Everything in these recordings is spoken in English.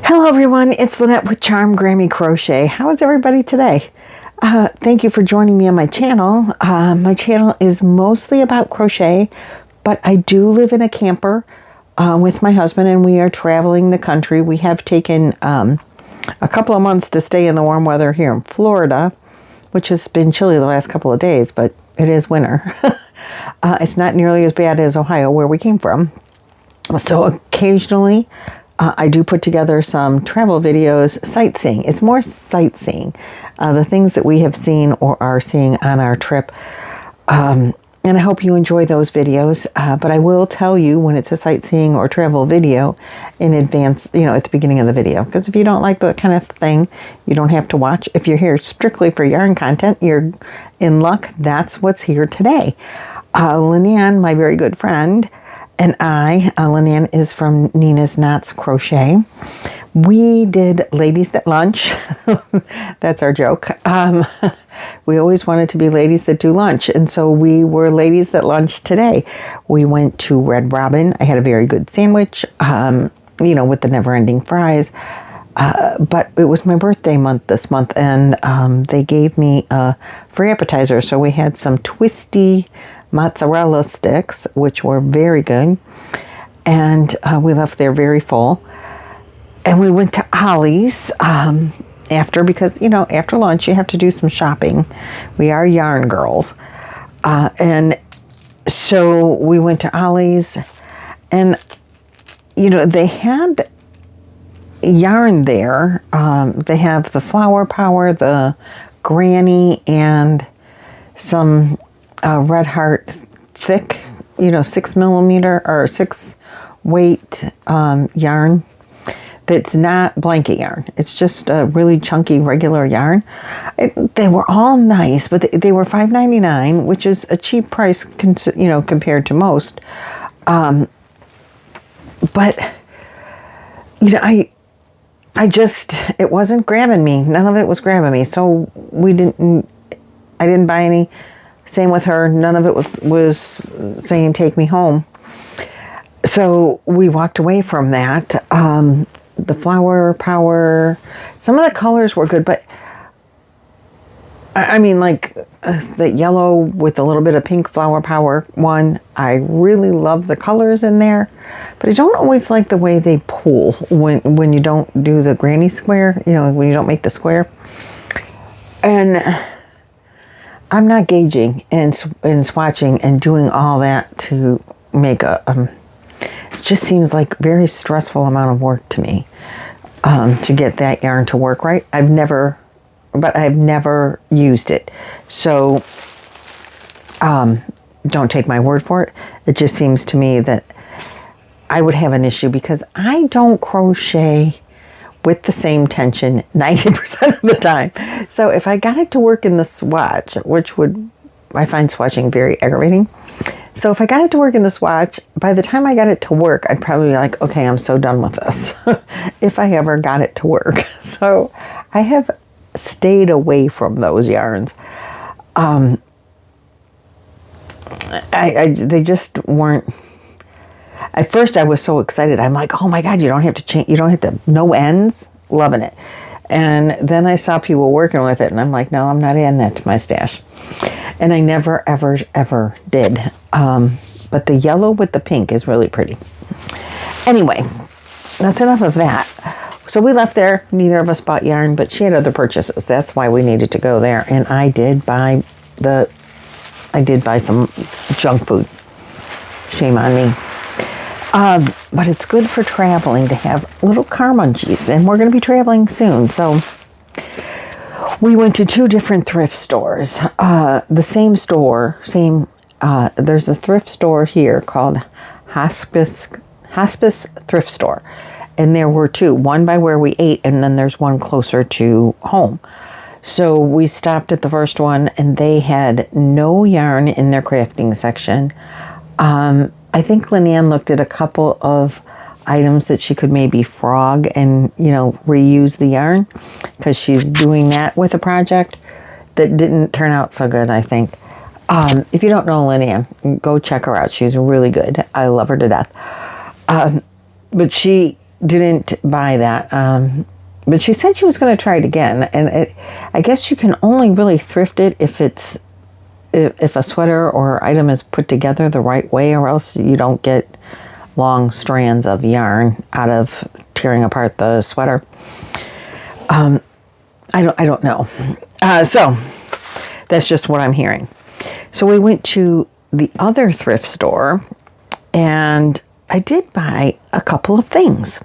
Hello everyone, it's Lynette with Charmed Grammy Crochet. How is everybody today? Thank you for joining me on my channel. My channel is mostly about crochet, but I do live in a camper with my husband and we are traveling the country. We have taken a couple of months to stay in the warm weather here in Florida, which has been chilly the last couple of days, but it is winter. It's not nearly as bad as Ohio, where we came from. So occasionally I do put together some travel videos, sightseeing. It's more sightseeing, the things that we have seen or are seeing on our trip. And I hope you enjoy those videos. But I will tell you when it's a sightseeing or travel video in advance, at the beginning of the video. Because if you don't like that kind of thing, you don't have to watch. If you're here strictly for yarn content, you're in luck. That's what's here today. Lynanne, my very good friend, and Lynanne is from Nina's Knots Crochet. We did Ladies at Lunch. That's our joke. We always wanted to be ladies that do lunch. And so we were ladies at lunch today. We went to Red Robin. I had a very good sandwich, with the never-ending fries. But it was my birthday month this month, and they gave me a free appetizer. So we had some twisty mozzarella sticks, which were very good. And we left there very full. And we went to Ollie's because, after lunch, you have to do some shopping. We are yarn girls. And so we went to Ollie's, and, they had yarn there. They have the Flower Power, the Granny, and some Red Heart thick, 6 millimeter or 6 weight yarn. That's not blanket yarn. It's just a really chunky regular yarn. They were all nice, but they were $5.99, which is a cheap price, compared to most. But it wasn't grabbing me. None of it was grabbing me. So I didn't buy any. Same with her. None of it was saying, take me home. So we walked away from that. The Flower Power, some of the colors were good, but the yellow with a little bit of pink Flower Power one, I really love the colors in there, but I don't always like the way they pull when you don't do the granny square, when you don't make the square. And I'm not gauging and swatching and doing all that to make it just seems like very stressful amount of work to me to get that yarn to work right. I've never used it. So don't take my word for it. It just seems to me that I would have an issue because I don't crochet with the same tension 90% of the time. So if I got it to work in the swatch, I find swatching very aggravating. So if I got it to work in the swatch, by the time I got it to work, I'd probably be like, okay, I'm so done with this. If I ever got it to work. So I have stayed away from those yarns. They just weren't. At first I was so excited. I'm like, oh my God, you don't have to change. You don't have to, no ends. Loving it. And then I saw people working with it and I'm like, no, I'm not adding that to my stash. And I never, ever, ever did. But the yellow with the pink is really pretty. Anyway, that's enough of that. So we left there. Neither of us bought yarn, but she had other purchases. That's why we needed to go there. And I did buy some junk food. Shame on me. But it's good for traveling to have little car munchies. And we're going to be traveling soon. So we went to 2 different thrift stores. The same store, there's a thrift store here called Hospice Thrift Store. And there were 2, one by where we ate, and then there's one closer to home. So we stopped at the first one, and they had no yarn in their crafting section. I think Lynanne looked at a couple of items that she could maybe frog and, reuse the yarn, because she's doing that with a project that didn't turn out so good, I think. If you don't know Lynanne, go check her out. She's really good. I love her to death. But she didn't buy that. But she said she was going to try it again. And I guess you can only really thrift it if a sweater or item is put together the right way, or else you don't get long strands of yarn out of tearing apart the sweater. I don't know. So that's just what I'm hearing. So we went to the other thrift store, and I did buy a couple of things.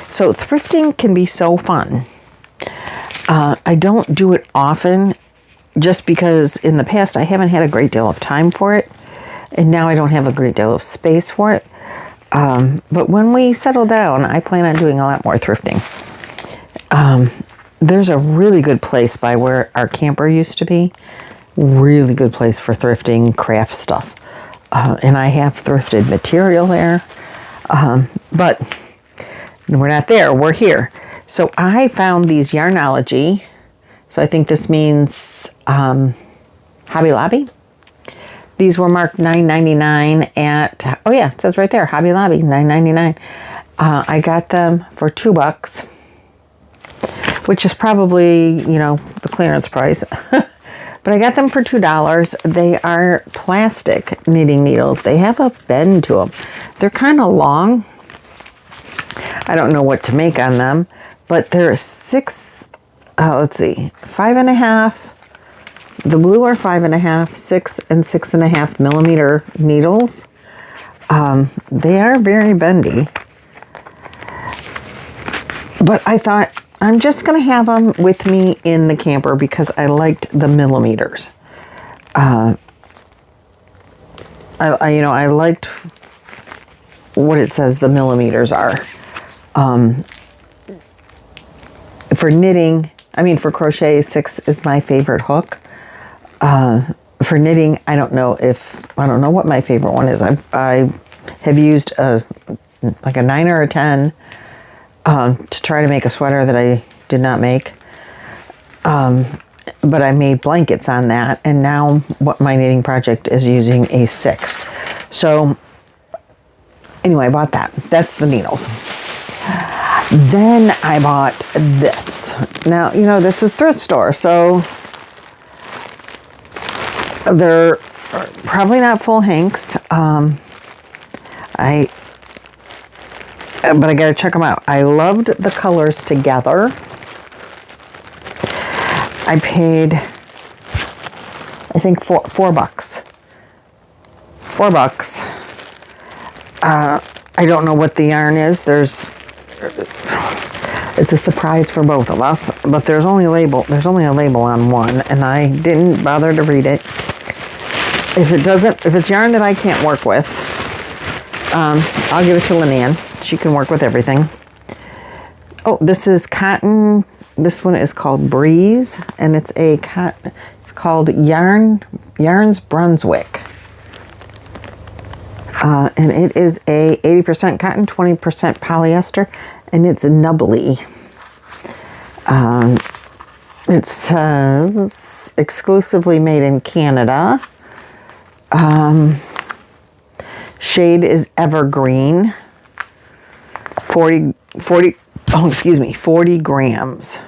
So thrifting can be so fun. I don't do it often just because in the past I haven't had a great deal of time for it, and now I don't have a great deal of space for it. But when we settle down, I plan on doing a lot more thrifting. There's a really good place by where our camper used to be. Really good place for thrifting craft stuff. And I have thrifted material there. But we're not there, we're here. So I found these Yarnology. So I think this means Hobby Lobby. These were marked $9.99 at, oh yeah, it says right there, Hobby Lobby, $9.99. I got them for $2, which is probably, the clearance price. But I got them for $2. They are plastic knitting needles. They have a bend to them. They're kind of long. I don't know what to make on them, but they're 5.5. The blue are 5.5, 6 and 6.5 millimeter needles. They are very bendy. But I thought I'm just going to have them with me in the camper because I liked the millimeters. I liked what it says the millimeters are. For knitting, for crochet, 6 is my favorite hook. For knitting, I don't know what my favorite one is. I have used a 9 or a 10 to try to make a sweater that I did not make. But I made blankets on that, and now what my knitting project is using a 6. So anyway, I bought that. That's the needles. Then I bought this. Now, this is thrift store, so they're probably not full hanks. But I gotta check them out. I loved the colors together. I paid, I think, $4. $4. I don't know what the yarn is. It's a surprise for both of us, but there's only a label on one, and I didn't bother to read it. If it's yarn that I can't work with, I'll give it to Lynanne. She can work with everything. Oh, this is cotton. This one is called Breeze, and it's called Yarns Brunswick. And it is a 80% cotton, 20% polyester, and it's nubbly. It says exclusively made in Canada. Shade is evergreen. 40 grams.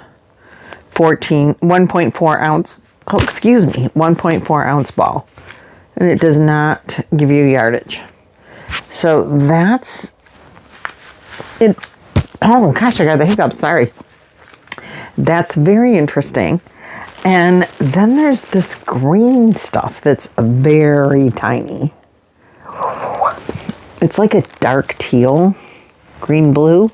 1.4 ounce. 1.4 ounce ball. And it does not give you yardage. So that's it. Oh gosh, I got the hiccups. Sorry. That's very interesting. And then there's this green stuff that's very tiny. It's like a dark teal, green blue.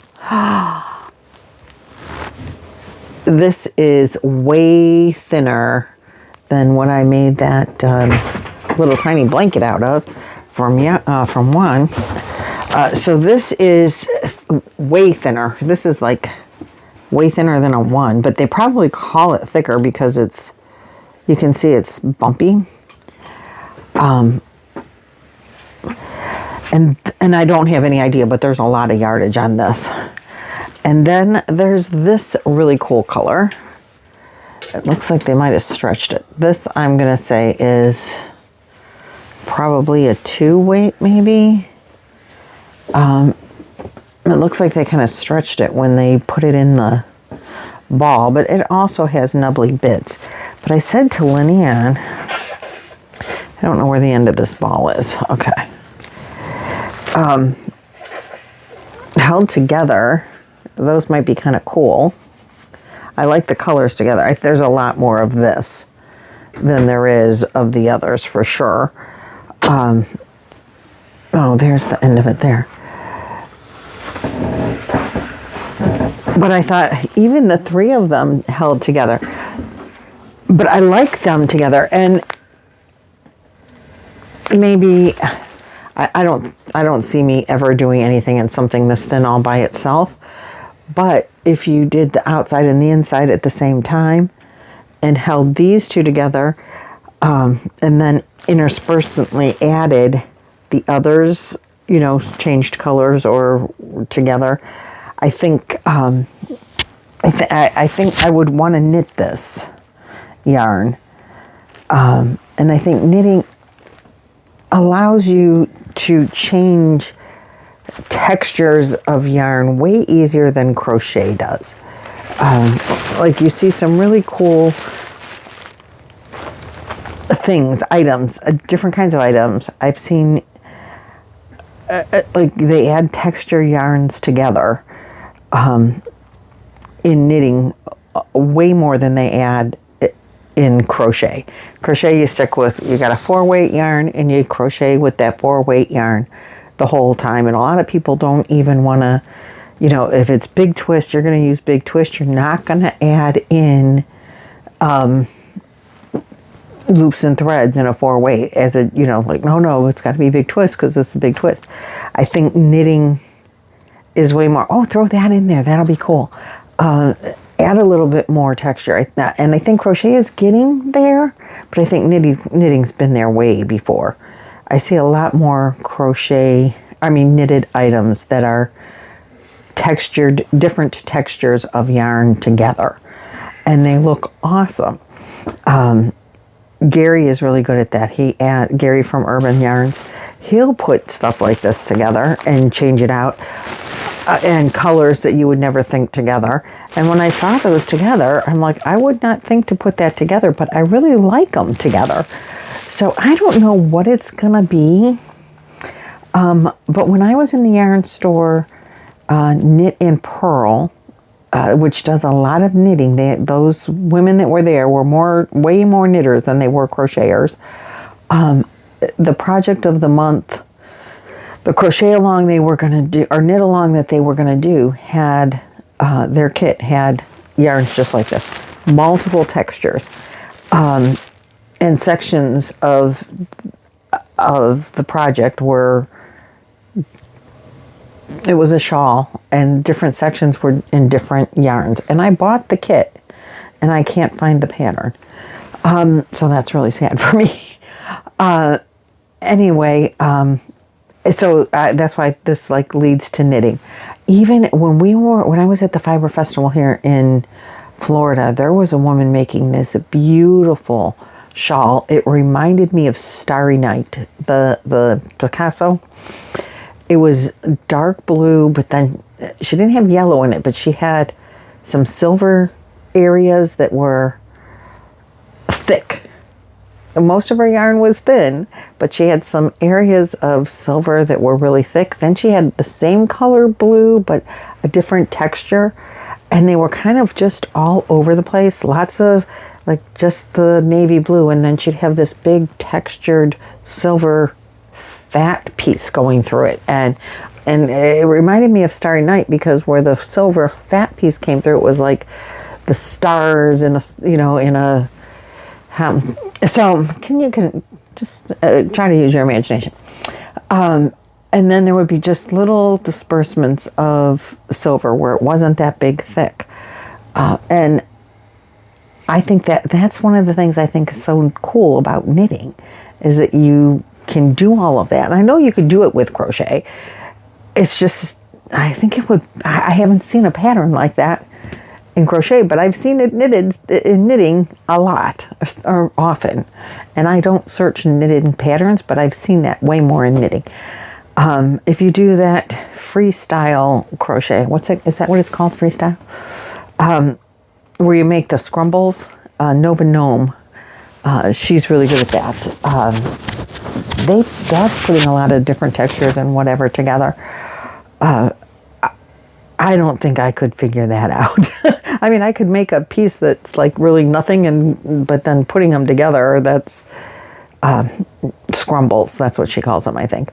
This is way thinner than what I made that little tiny blanket out of from one. So this is way thinner. This is like way thinner than a 1, but they probably call it thicker because you can see it's bumpy. And I don't have any idea, but there's a lot of yardage on this. And then there's this really cool color. It looks like they might have stretched it. This, I'm going to say, is probably a 2 weight, maybe. It looks like they kind of stretched it when they put it in the ball, but it also has nubbly bits. But I said to Lynanne, I don't know where the end of this ball is. Okay. Held together, those might be kind of cool. I like the colors together. There's a lot more of this than there is of the others for sure. Oh, there's the end of it there. But I thought even the three of them held together. But I like them together, and maybe I don't see me ever doing anything in something this thin all by itself. But if you did the outside and the inside at the same time and held these two together, and then interspersantly added the others, you know, changed colors or together, I think I think I would want to knit this yarn, and I think knitting allows you to change textures of yarn way easier than crochet does. Like you see some really cool things, items, different kinds of items. I've seen like they add texture yarns together in knitting way more than they add in crochet. Crochet, you stick with, you got a 4-weight yarn and you crochet with that 4-weight yarn the whole time. And a lot of people don't even want to, you know, if it's big twist, you're going to use big twist. You're not going to add in loops and threads in a 4-weight as a, you know, like, no, it's got to be big twist because it's a big twist. I think knitting is way more, oh, throw that in there. That'll be cool. Add a little bit more texture. And I think crochet is getting there, but I think knitting's been there way before. I see a lot more knitted items that are textured, different textures of yarn together. And they look awesome. Gary is really good at that. Gary from Urban Yarns, he'll put stuff like this together and change it out. And colors that you would never think together. And when I saw those together, I'm like, I would not think to put that together, but I really like them together. So I don't know what it's gonna be. But when I was in the yarn store, Knit and Purl, which does a lot of knitting, those women that were there were way more knitters than they were crocheters. The project of the month, the crochet along they were going to do, or knit along that they were going to do, had, their kit had yarns just like this. Multiple textures. And sections of the project were, it was a shawl, and different sections were in different yarns. And I bought the kit, and I can't find the pattern. So that's really sad for me. Anyway, so that's why this like leads to knitting. Even when I was at the Fiber Festival here in Florida, there was a woman making this beautiful shawl. It reminded me of Starry Night, the Picasso. It was dark blue, but then she didn't have yellow in it, but she had some silver areas that were thick. Most of her yarn was thin, but she had some areas of silver that were really thick. Then she had the same color blue, but a different texture. And they were kind of just all over the place. Lots of like just the navy blue. And then she'd have this big textured silver fat piece going through it. And it reminded me of Starry Night, because where the silver fat piece came through, it was like the stars in a so you can just try to use your imagination. And then there would be just little disbursements of silver where it wasn't that big thick. And I think that's one of the things I think is so cool about knitting, is that you can do all of that. And I know you could do it with crochet. It's just, I think it would, I haven't seen a pattern like that in crochet, but I've seen it knitted in knitting a lot, or often. And I don't search knitted patterns, but I've seen that way more in knitting. If you do that freestyle crochet, is that what it's called, freestyle? Where you make the scrumbles, Nova Gnome, she's really good at that. Dad's putting a lot of different textures and whatever together. I don't think I could figure that out. I mean, I could make a piece that's like really nothing, but then putting them together, that's scrumbles. That's what she calls them, I think.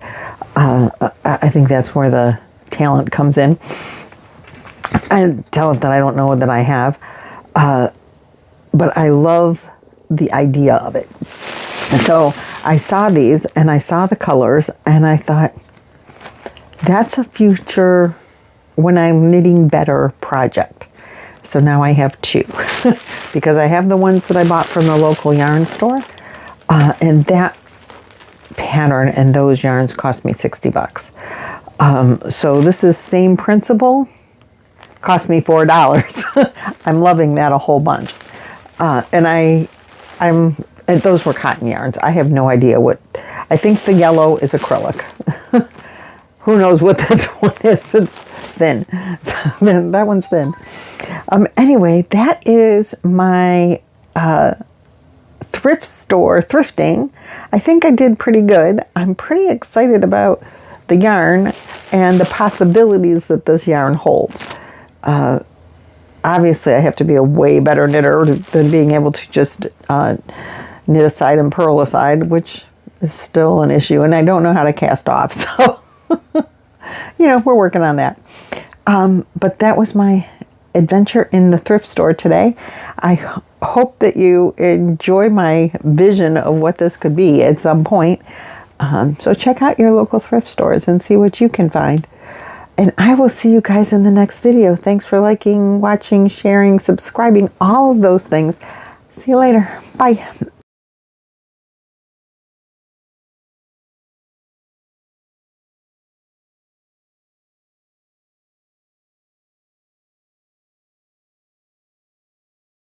I think that's where the talent comes in. And talent that I don't know that I have. But I love the idea of it. And so I saw these and I saw the colors and I thought, that's a future when I'm knitting better project. So now I have two because I have the ones that I bought from the local yarn store, and that pattern and those yarns cost me $60. So this is same principle, cost me $4. I'm loving that a whole bunch. And those were cotton yarns. I have no idea I think the yellow is acrylic. Who knows what this one is? It's thin. That one's thin. Anyway, that is my thrift store thrifting. I think I did pretty good. I'm pretty excited about the yarn and the possibilities that this yarn holds. Obviously, I have to be a way better knitter than being able to just knit aside and purl aside, which is still an issue. And I don't know how to cast off, so we're working on that. But that was my adventure in the thrift store today. I hope that you enjoy my vision of what this could be at some point. So check out your local thrift stores and see what you can find. And I will see you guys in the next video. Thanks for liking, watching, sharing, subscribing, all of those things. See you later. Bye.